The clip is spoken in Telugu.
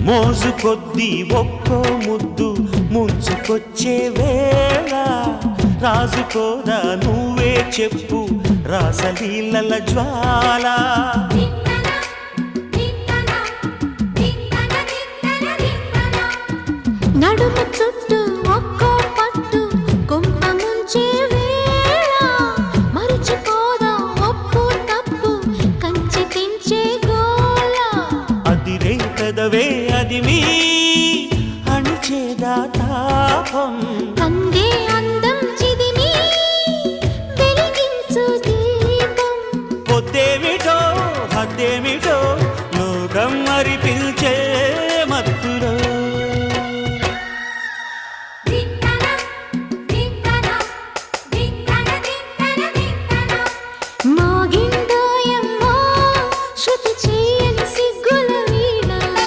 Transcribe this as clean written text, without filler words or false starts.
మోజు కొద్దీ ఒక్కో ముద్దు ముంచుకొచ్చే వేళ రాజుకోదా నువ్వే చెప్పు రాసలీలల జ్వాల నడుము చుట్టూ ఒక్కో పట్టు కొంప ముంచే వేళ మరిచిపోదా ఒప్పు తప్పు కంచి తెంచే గోల అదిరే పెదవే అది మీ అణిచేదా తాపం కందే అందం చిదిమి వెలిగించు దీపం పొద్దేమిటో హద్దేమి